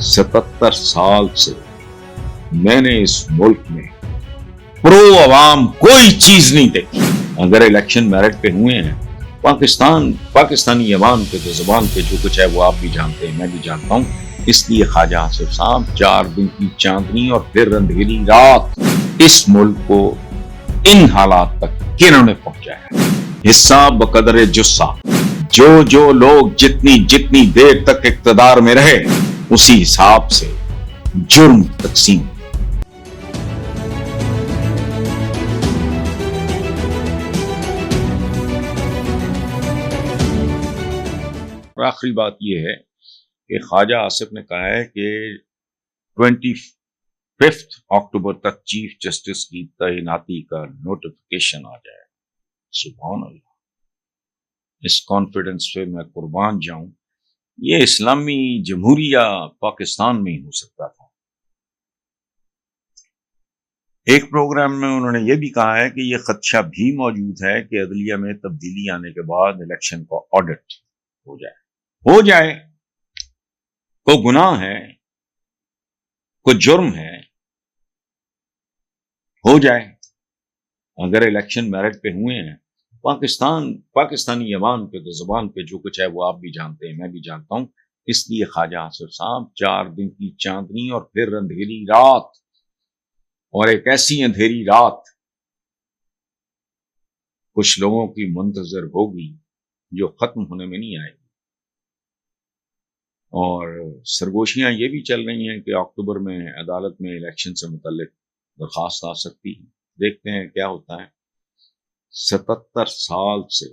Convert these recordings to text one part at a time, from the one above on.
77 साल से मैंने इस मुल्क में प्रो अवाम कोई चीज नहीं देखी। अगर इलेक्शन मेरिट पे हुए हैं, पाकिस्तानी अवाम के तो जुबान पे जो कुछ है वो आप भी जानते हैं, मैं भी जानता हूँ। इसलिए ख्वाजा आसिफ साहब 4 दिन की चांदनी और फिर अंधेरी रात इस मुल्क को इन हालात तक किन्होंने पहुंचाया। हिस्सा बकदर जुस्सा, जो लोग जितनी देर तक इक्तदार में रहे उसी हिसाब से जुर्म तकसीम। और आखिरी बात यह है कि ख्वाजा आसिफ ने कहा है कि 25 अक्टूबर तक चीफ जस्टिस की तैनाती का नोटिफिकेशन आ जाए। सुभान अल्लाह, इस कॉन्फिडेंस पे मैं कुर्बान जाऊं। ये इस्लामी जमहूरिया पाकिस्तान में ही हो सकता था। एक प्रोग्राम में उन्होंने ये भी कहा है कि ये खदशा भी मौजूद है कि अदलिया में तब्दीली आने के बाद इलेक्शन का ऑडिट हो जाए। कोई गुनाह है, कोई जुर्म है, हो जाए। अगर इलेक्शन मेरिट पे हुए हैं, पाकिस्तानी अवाम के तो जुबान पे जो कुछ है वो आप भी जानते हैं, मैं भी जानता हूं। इसलिए ख्वाजा आसिफ साहब 4 दिन की चांदनी और फिर अंधेरी रात, और एक ऐसी अंधेरी रात कुछ लोगों की मुंतजर होगी जो खत्म होने में नहीं आएगी। और सरगोशियां ये भी चल रही हैं कि अक्टूबर में अदालत में इलेक्शन से मुतल्लिक दरखास्त आ सकती है। देखते हैं क्या होता है। 77 साल से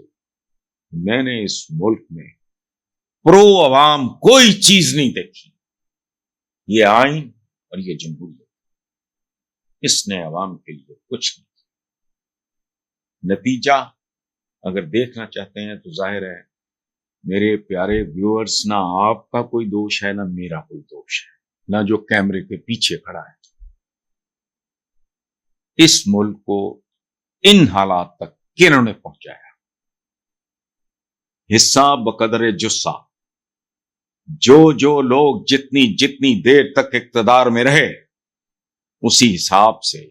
मैंने इस मुल्क में प्रो अवाम कोई चीज नहीं देखी। ये आइन और ये जमहूरियत, इसने अवाम के लिए कुछ नहीं। नतीजा अगर देखना चाहते हैं तो जाहिर है मेरे प्यारे व्यूअर्स, ना आपका कोई दोष है, ना मेरा कोई दोष है, ना जो कैमरे के पीछे खड़ा है। इस मुल्क को इन हालात तक किन्होंने पहुंचाया। हिस्सा बकदर जुस्सा, जो लोग जितनी देर तक इक्तदार में रहे उसी हिसाब से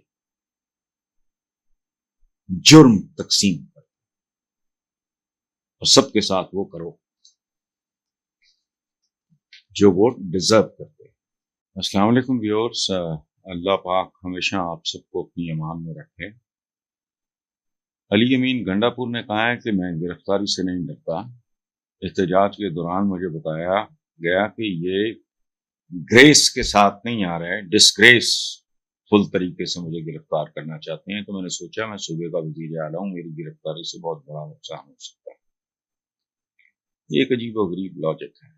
जुर्म तकसीम कर, और सबके साथ वो करो जो वोट डिजर्व करते हैं। अस्सलाम वालेकुम व्यूअर्स, अल्लाह पाक हमेशा आप सबको अपनी अमान में रखे। अली अमीन गंडापुर ने कहा है कि मैं गिरफ्तारी से नहीं डरता। एहतजाज के दौरान मुझे बताया गया कि ये ग्रेस के साथ नहीं आ रहा है, डिस्ग्रेस फुल तरीके से मुझे गिरफ्तार करना चाहते हैं। तो मैंने सोचा मैं सूबे का वजीर आला हूं, मेरी गिरफ्तारी से बहुत बड़ा नुकसान हो सकता है। ये एक अजीब और गरीब लॉजिक है।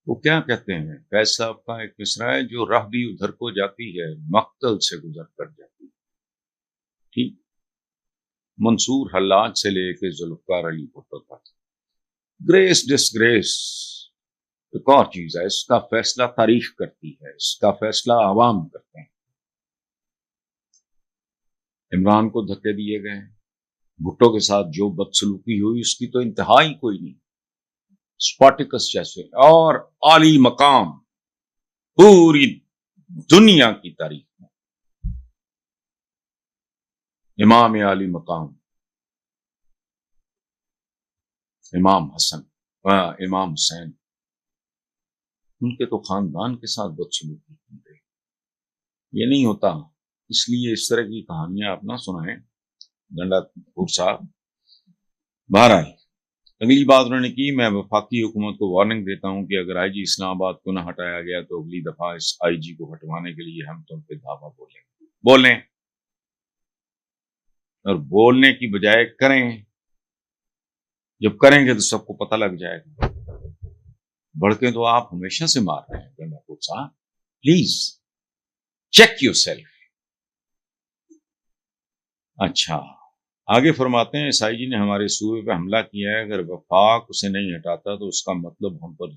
वो क्या कहते हैं, फैज साहब का एक मिसरा है, जो राह भी उधर को जाती है मक्तल से गुजर कर जाती है। ठीक, मंसूर हल्लाज से लेके जुल्फकार अली भुट्टो तक ग्रेस डिसग्रेस एक और चीज है। इसका फैसला तारीख करती है, इसका फैसला आवाम करते हैं। इमरान को धक्के दिए गए, भुट्टो के साथ जो बदसलूकी हुई उसकी तो इंतहा ही कोई नहीं। स्पार्टिकस जैसे और आली मकाम पूरी दुनिया की तारीख में इमाम आली मकाम, इमाम हसन, इमाम हुसैन, उनके तो खानदान के साथ बदसलूकी की गई। ये नहीं होता, इसलिए इस तरह की कहानियां आप ना सुनाएं गंडापुर साहब। बहरहाल अगली बात उन्होंने की, मैं वफाकी हुकूमत को वार्निंग देता हूं कि अगर आईजी इस्लामाबाद को न हटाया गया तो अगली दफा इस आईजी को हटवाने के लिए हम तुम पे धावा बोलें, और बोलने की बजाय करें। जब करेंगे तो सबको पता लग जाएगा। भड़के तो आप हमेशा से मार रहे हैं गंडापुर साहब, प्लीज चेक योरसेल्फ। अच्छा, आगे फरमाते हैं, एसआईजी ने हमारे सूबे पे हमला किया है, अगर वफाक उसे नहीं हटाता तो उसका मतलब हम पर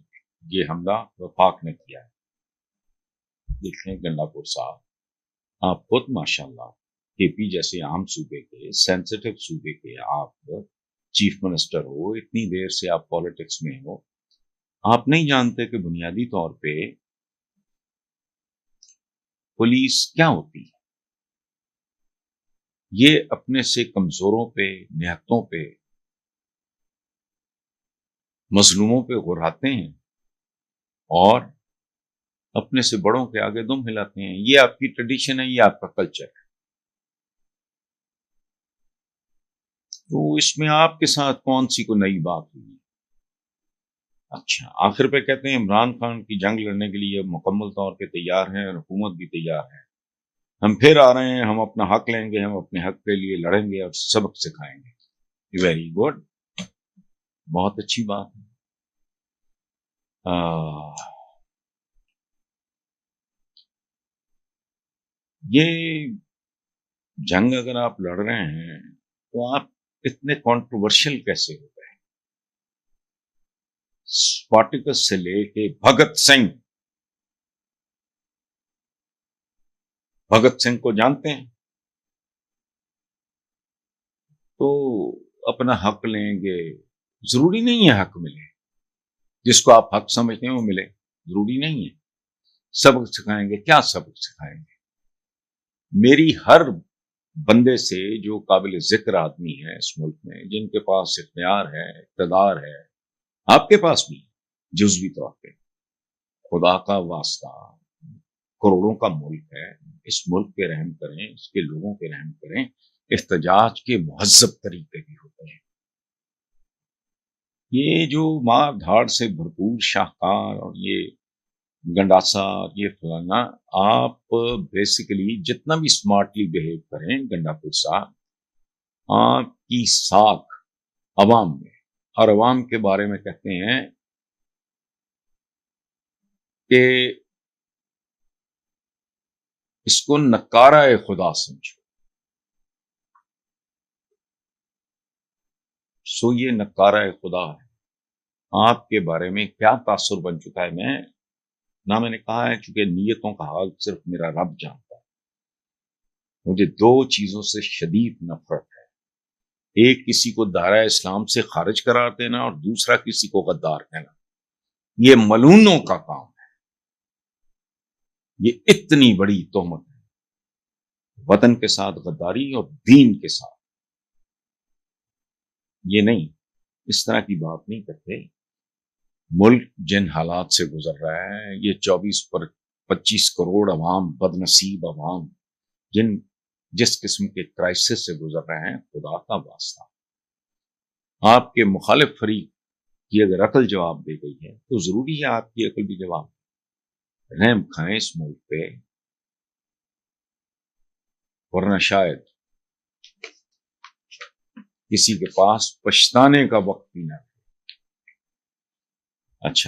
ये हमला वफाक ने किया है। देखें गंडापुर साहब, आप खुद माशाल्लाह केपी जैसे आम सूबे के, सेंसिटिव सूबे के आप چیف منسٹر ہو، اتنی دیر سے آپ پالیٹکس میں ہو، آپ نہیں جانتے کہ بنیادی طور پہ پولیس کیا ہوتی ہے؟ یہ اپنے سے کمزوروں پہ، نہتوں پہ، مظلوموں پہ غراتے ہیں اور اپنے سے بڑوں کے آگے دم ہلاتے ہیں. یہ آپ کی ٹریڈیشن ہے، یہ آپ کا کلچر ہے. تو اس میں آپ کے ساتھ کون سی کو نئی بات ہوئی؟ اچھا، آخر پہ کہتے ہیں عمران خان کی جنگ لڑنے کے لیے مکمل طور پہ تیار ہیں اور حکومت بھی تیار ہے. ہم پھر آ رہے ہیں، ہم اپنا حق لیں گے، ہم اپنے حق کے لیے لڑیں گے اور سبق سکھائیں گے. ویری گڈ، بہت اچھی بات ہے. یہ جنگ اگر آپ لڑ رہے ہیں تو آپ اتنے کنٹروورشل کیسے ہو گئے؟ اسپارٹیکس سے لے کے بھگت سنگھ کو جانتے ہیں، تو اپنا حق لیں گے. ضروری نہیں ہے حق ملے، جس کو آپ حق سمجھتے ہیں وہ ملے، ضروری نہیں ہے. سبق سکھائیں گے، کیا سبق سکھائیں گے؟ میری ہر بندے سے جو قابل ذکر آدمی ہے اس ملک میں، جن کے پاس اختیار ہے، اقتدار ہے، آپ کے پاس بھی جزوی طور پہ، خدا کا واسطہ، کروڑوں کا ملک ہے، اس ملک پہ رحم کریں، اس کے لوگوں پہ رحم کریں. احتجاج کے مہذب طریقے بھی ہوتے ہیں. یہ جو مار دھاڑ سے بھرپور شاہکار اور یہ گنڈاسا اور یہ فلانا، آپ بیسیکلی جتنا بھی اسمارٹلی بہیو کریں گنڈا پور صاحب، آپ کی ساکھ عوام میں، اور عوام کے بارے میں کہتے ہیں کہ اس کو نکارہ خدا سمجھو. سو یہ نکارہ خدا ہے. آپ کے بارے میں کیا تاثر بن چکا ہے، میں نے کہا ہے، چونکہ نیتوں کا حال صرف میرا رب جانتا ہے. مجھے دو چیزوں سے شدید نفرت ہے. ایک، کسی کو دائرہ اسلام سے خارج قرار دینا، اور دوسرا کسی کو غدار کہنا. یہ ملونوں کا کام ہے. یہ اتنی بڑی تہمت ہے، وطن کے ساتھ غداری اور دین کے ساتھ. یہ نہیں، اس طرح کی بات نہیں کرتے. ملک جن حالات سے گزر رہا ہے، یہ 24-25 کروڑ عوام، بد نصیب عوام، جس قسم کے کرائسس سے گزر رہے ہیں، خدا کا واسطہ آپ کے مخالف فریق کی اگر عقل جواب دے گئی ہے تو ضروری ہے آپ کی عقل بھی جواب دے. رحم کھائیں اس ملک پہ، ورنہ شاید کسی کے پاس پچھتانے کا وقت بھی نہ. اچھا،